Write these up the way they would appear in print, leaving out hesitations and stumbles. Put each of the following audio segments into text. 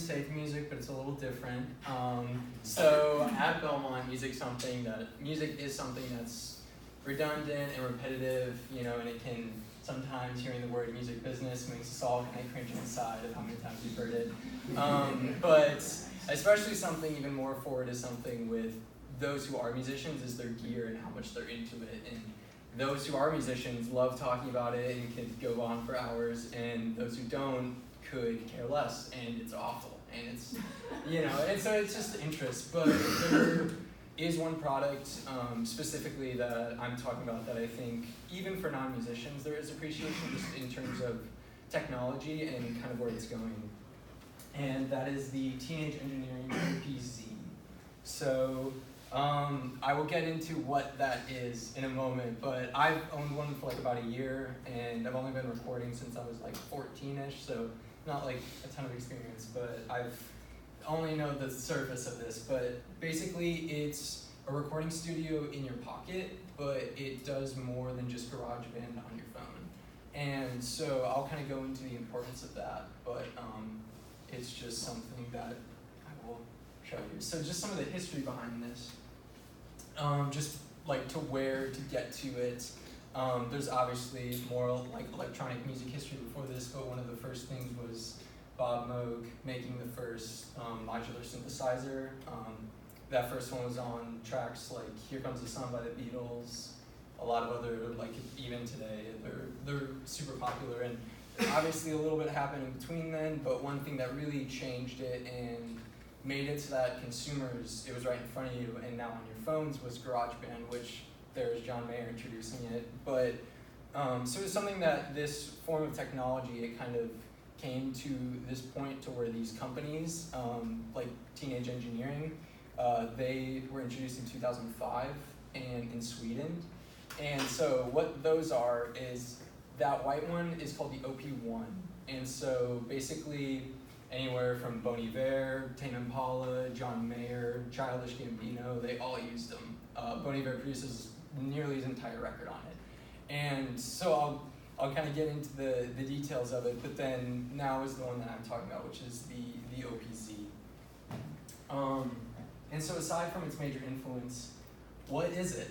safe music, but it's a little different. So at Belmont, music is something that's redundant and repetitive, and it can sometimes hearing the word music business makes us all kind of cringe inside of how many times we've heard it. But especially something even more forward is something with those who are musicians is their gear and how much they're into it. And those who are musicians love talking about it and could go on for hours, and those who don't could care less, and it's awful. And it's, and so it's just interest. But there is one product specifically that I'm talking about that I think, even for non-musicians, there is appreciation just in terms of technology and kind of where it's going. And that is the Teenage Engineering OPZ. So I will get into what that is in a moment, but I've owned one for like about a year, and I've only been recording since I was like 14-ish, so not like a ton of experience, but I've only know the surface of this. But basically it's a recording studio in your pocket, but it does more than just GarageBand on your phone. And so I'll kind of go into the importance of that, but it's just something that I will show you. So just some of the history behind this, just like to where to get to it. There's obviously more like electronic music history before this, but one of the first things was Bob Moog making the first modular synthesizer. That first one was on tracks like Here Comes the Sun by the Beatles, a lot of other, like even today, they're super popular. And obviously a little bit happened in between then, but one thing that really changed it and made it so that consumers, it was right in front of you and now on your phones, was GarageBand, which there's John Mayer introducing it. But so it's something that this form of technology, it kind of came to this point to where these companies, like Teenage Engineering, they were introduced in 2005 and in Sweden. And so what those are is, that white one is called the OP1. And so basically anywhere from Bon Iver, Tame Impala, John Mayer, Childish Gambino, they all used them. Bon Iver produces nearly his entire record on it. And so I'll kind of get into the details of it, but then now is the one that I'm talking about, which is the OPZ. And so aside from its major influence, what is it?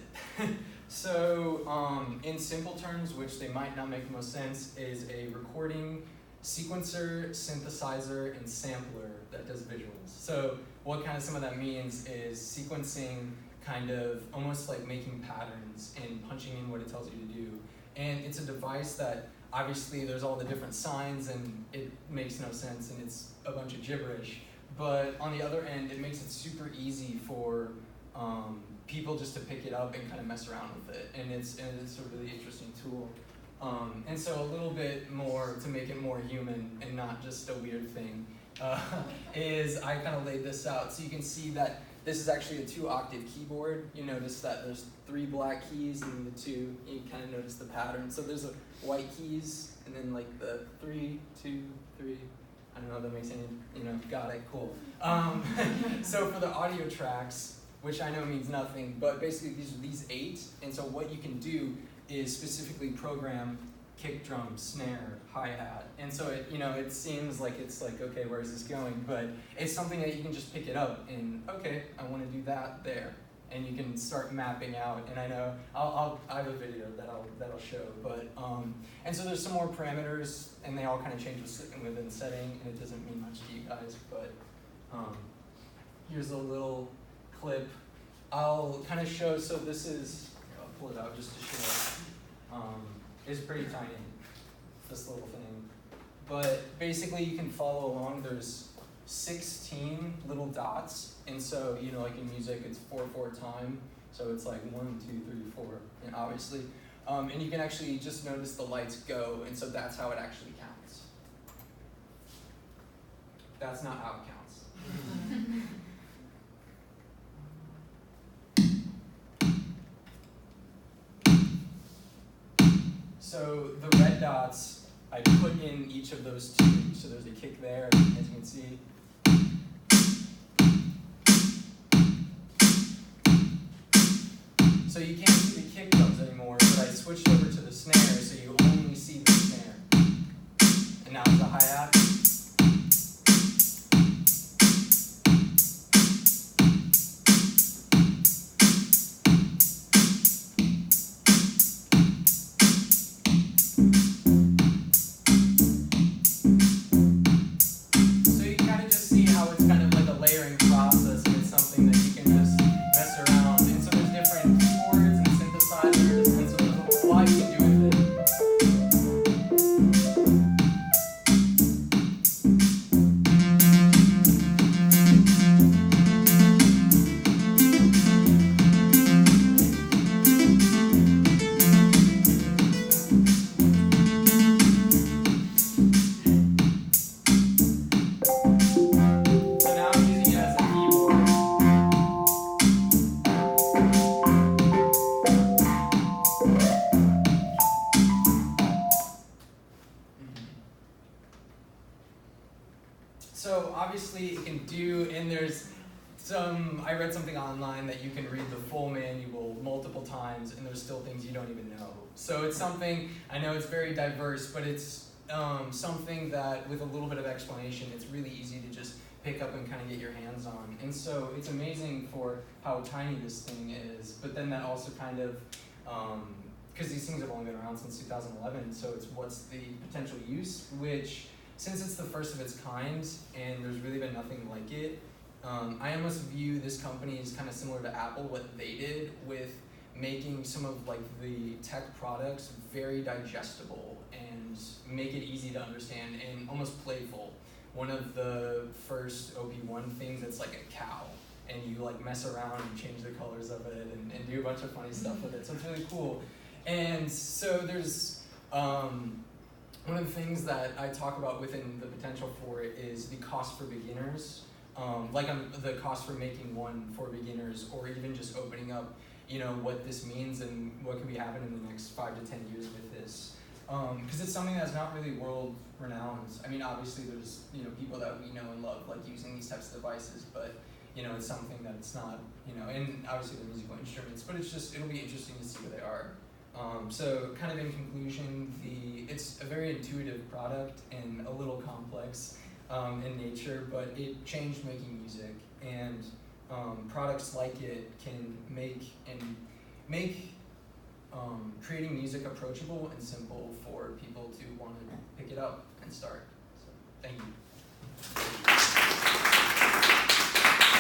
So in simple terms, which they might not make the most sense, is a recording sequencer, synthesizer, and sampler that does visuals. So what kind of some of that means is sequencing, kind of almost like making patterns and punching in what it tells you to do. And it's a device that obviously there's all the different signs and it makes no sense and it's a bunch of gibberish. But on the other end, it makes it super easy for people just to pick it up and kind of mess around with it. And it's a really interesting tool. And so a little bit more to make it more human and not just a weird thing is I kind of laid this out. So you can see that this is actually a 2-octave keyboard. You notice that there's 3 black keys and the 2, you kind of notice the pattern. So there's a white keys and then like the 3, 2, 3. I don't know if that makes any, got it, cool. So for the audio tracks, which I know means nothing, but basically these 8. And so what you can do is specifically program kick drum, snare, hi-hat. And so it seems like it's like, okay, where is this going? But it's something that you can just pick it up and, okay, I want to do that there. And you can start mapping out. And I know I have a video that'll show. But and so there's some more parameters, and they all kind of change within setting, and it doesn't mean much to you guys. But here's a little clip. I'll kind of show. So this is. I'll pull it out just to show. It's pretty tiny, this little thing. But basically you can follow along. There's 16 little dots. And so, like in music, it's 4/4 time. So it's like 1, 2, 3, 4, and obviously. And you can actually just notice the lights go. And so that's how it actually counts. That's not how it counts. So the red dots, I put in each of those 2. So there's a kick there, as you can see. So you can't see the kick drums anymore, but I switched over to the snare, so you only see the snare. And now the hi-hat. read something online that you can read the full manual multiple times and there's still things you don't even know. So it's something, I know it's very diverse, but it's something that with a little bit of explanation, it's really easy to just pick up and kind of get your hands on. And so it's amazing for how tiny this thing is, but then that also kind of, because these things have only been around since 2011, so it's what's the potential use, which since it's the first of its kind and there's really been nothing like it, I almost view this company as kind of similar to Apple, what they did with making some of like the tech products very digestible and make it easy to understand and almost playful. One of the first OP1 things that's like a cow, and you like mess around and change the colors of it and do a bunch of funny stuff with it. So it's really cool. And so there's one of the things that I talk about within the potential for it is the cost for beginners, the cost for making one for beginners, or even just opening up, what this means and what could be happening in the next 5 to 10 years with this. Because it's something that's not really world renowned. I mean, obviously there's people that we know and love like using these types of devices, but it's something that's not, and obviously they're musical instruments, but it'll be interesting to see where they are. So kind of in conclusion, it's a very intuitive product and a little complex in nature, but it changed making music, and products like it can make creating music approachable and simple for people to want to pick it up and start. So, thank you.